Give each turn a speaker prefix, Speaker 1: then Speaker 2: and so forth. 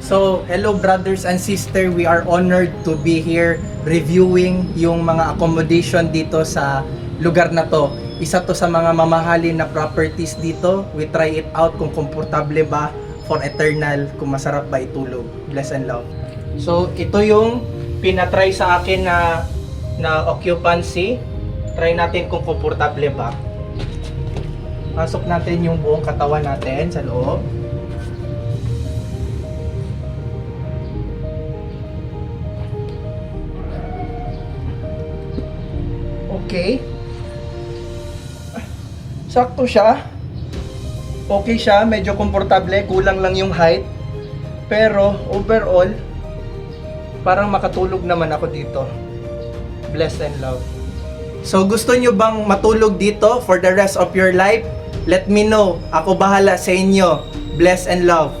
Speaker 1: So, hello brothers and sisters, we are honored to be here reviewing yung mga accommodation dito sa lugar na to. Isa to sa mga mamahalin na properties dito. We try it out kung komportable ba for eternal, kung masarap ba itulog. Bless and love. So, ito yung pinatry sa akin na occupancy. Try natin kung komportable ba. Pasok natin yung buong katawan natin sa loob. Okay. Sakto siya. Okay siya, medyo komportable, kulang lang yung height. Pero overall, parang makatulog naman ako dito. Blessed and love. So gusto nyo bang matulog dito for the rest of your life? Let me know. Ako bahala sa inyo. Bless and love.